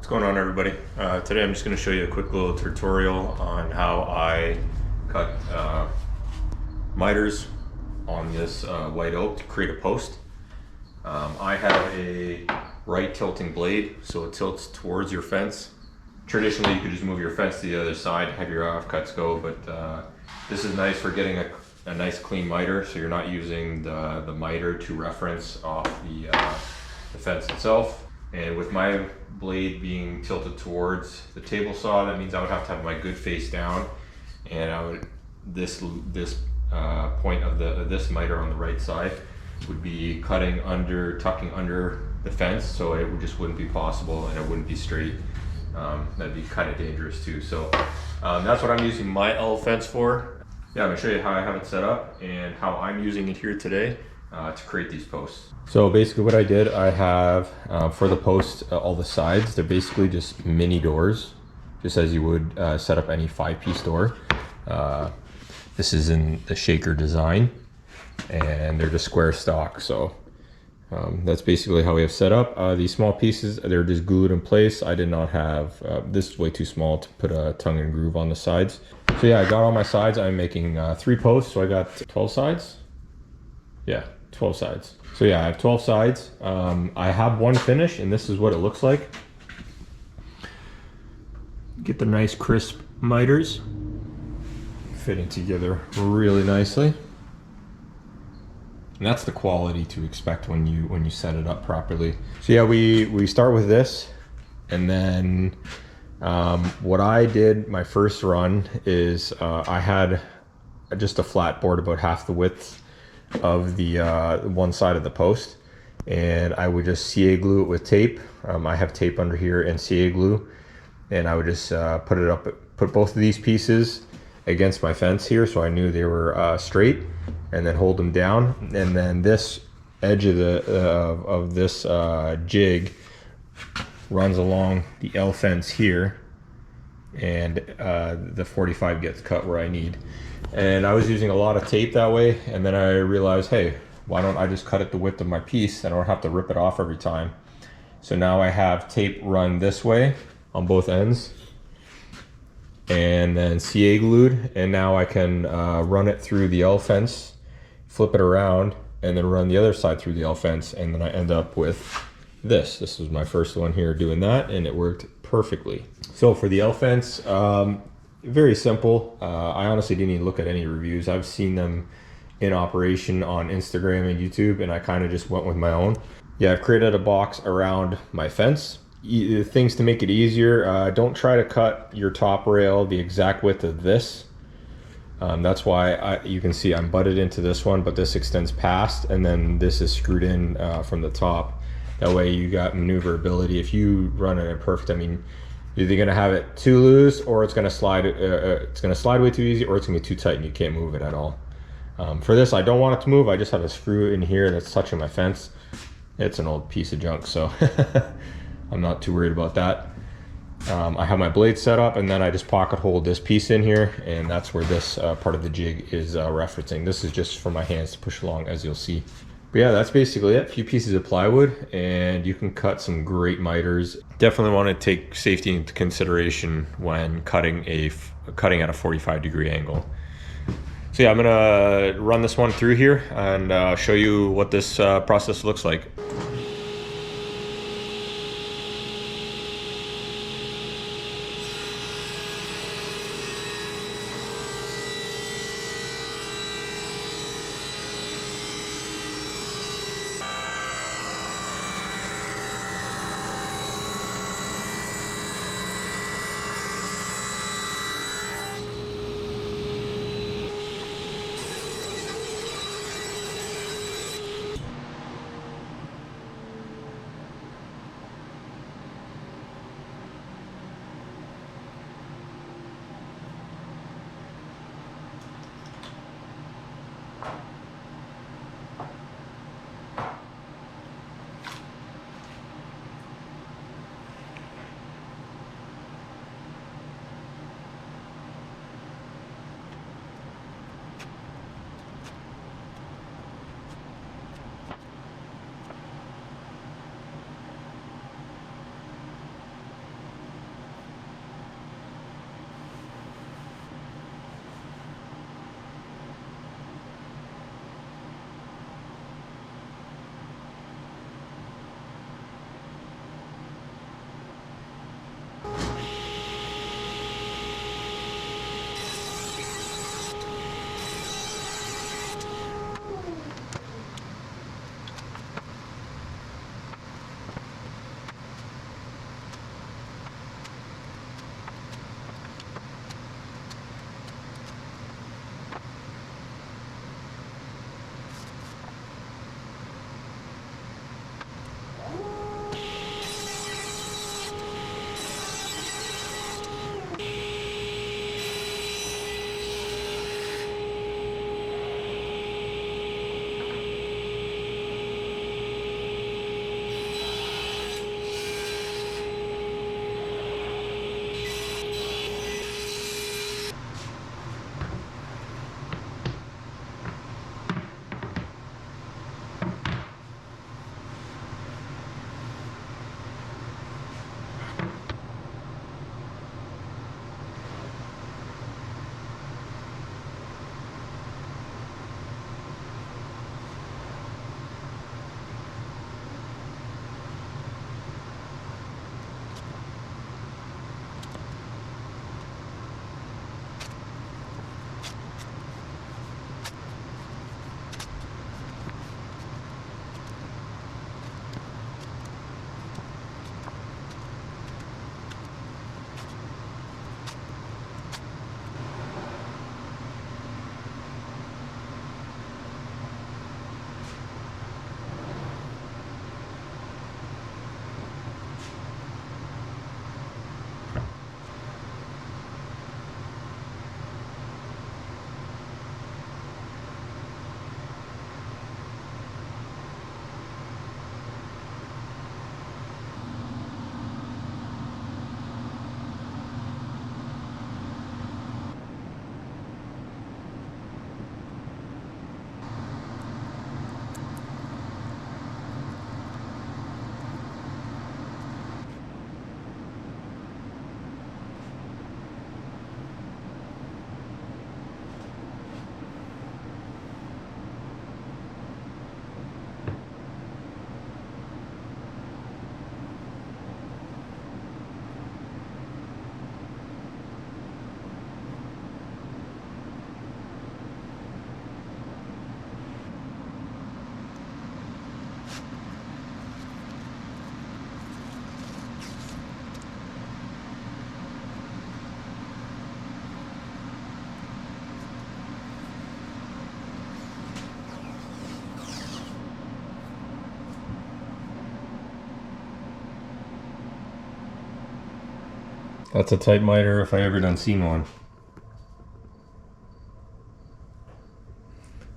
What's going on, everybody? Today I'm just going to show you a quick little tutorial on how I cut miters on this white oak to create a post. I have a right tilting blade, so it tilts towards your fence. Traditionally you could just move your fence to the other side, have your offcuts go, but this is nice for getting a nice clean miter, so you're not using the miter to reference off the fence itself. And with my blade being tilted towards the table saw, that means I would have to have my good face down, and I would this point of this miter on the right side would be tucking under the fence, so it just wouldn't be possible and it wouldn't be straight. That'd be kind of dangerous too. So that's what I'm using my L fence for. Yeah, I'm gonna show you how I have it set up and how I'm using it here today to create these posts. So basically what I did, I have for the post, all the sides, they're basically just mini doors, just as you would set up any 5-piece door. This is in the shaker design, and they're just square stock. So that's basically how we have set up. These small pieces, they're just glued in place. I did not have, this is way too small to put a tongue and groove on the sides. So yeah, I got all my sides. I'm making 3 posts, so I got 12 sides. Yeah, 12 sides. So yeah, I have 12 sides. I have one finish, and this is what it looks like. Get the nice crisp miters fitting together really nicely. And that's the quality to expect when you set it up properly. So yeah, we start with this, and then what I did my first run is I had just a flat board about half the width of the one side of the post, and I would just CA glue it with tape. I have tape under here and CA glue, and I would just put both of these pieces against my fence here, so I knew they were straight, and then hold them down. And then this edge of this jig runs along the L fence here, and the 45 gets cut where I need. And I was using a lot of tape that way, and then I realized, hey, why don't I just cut it the width of my piece? I don't have to rip it off every time. So now I have tape run this way on both ends, and then CA glued, and now I can run it through the L fence, flip it around, and then run the other side through the L fence, and then I end up with this. This was my first one here doing that, and it worked perfectly. So for the L fence, very simple. I honestly didn't even look at any reviews. I've seen them in operation on Instagram and YouTube, and I kind of just went with my own. Yeah, I've created a box around my fence. Things to make it easier, don't try to cut your top rail the exact width of this. That's why you can see I'm butted into this one, but this extends past, and then this is screwed in from the top. That way you got maneuverability. If you run it perfect, I mean, you're either gonna have it too loose, or it's gonna slide way too easy, or it's gonna be too tight and you can't move it at all. For this, I don't want it to move. I just have a screw in here that's touching my fence. It's an old piece of junk, so I'm not too worried about that. I have my blade set up, and then I just pocket hold this piece in here, and that's where this part of the jig is referencing. This is just for my hands to push along, as you'll see. But yeah, that's basically it. A few pieces of plywood, and you can cut some great miters. Definitely want to take safety into consideration when cutting at a 45-degree angle. So yeah, I'm gonna run this one through here and show you what this process looks like. That's a tight miter if I ever done seen one.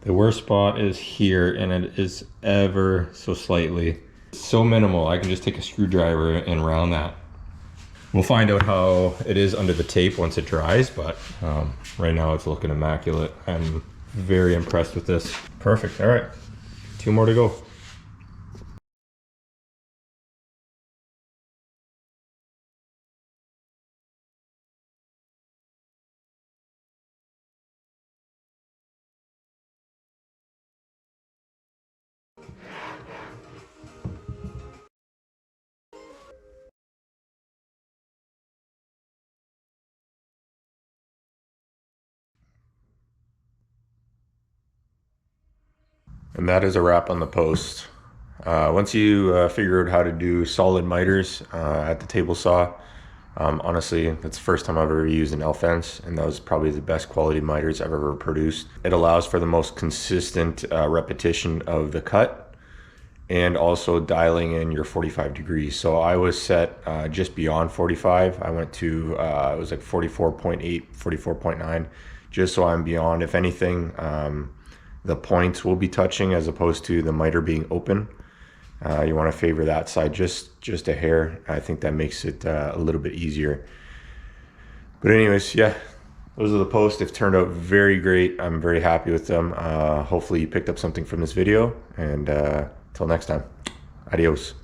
The worst spot is here, and it is ever so slightly. It's so minimal, I can just take a screwdriver and round that. We'll find out how it is under the tape once it dries, but right now it's looking immaculate. I'm very impressed with this. Perfect, all right. 2 more to go. And that is a wrap on the post. Once you figure out how to do solid miters at the table saw, honestly, that's the first time I've ever used an L-fence, and that was probably the best quality miters I've ever produced. It allows for the most consistent repetition of the cut, and also dialing in your 45 degrees. So I was set just beyond 45. I went to, it was like 44.8, 44.9, just so I'm beyond. If anything, the points will be touching as opposed to the miter being open. You want to favor that side just a hair. I think that makes it a little bit easier. But anyways, yeah, those are the posts. They've turned out very great. I'm very happy with them. Hopefully you picked up something from this video, and till next time, adios.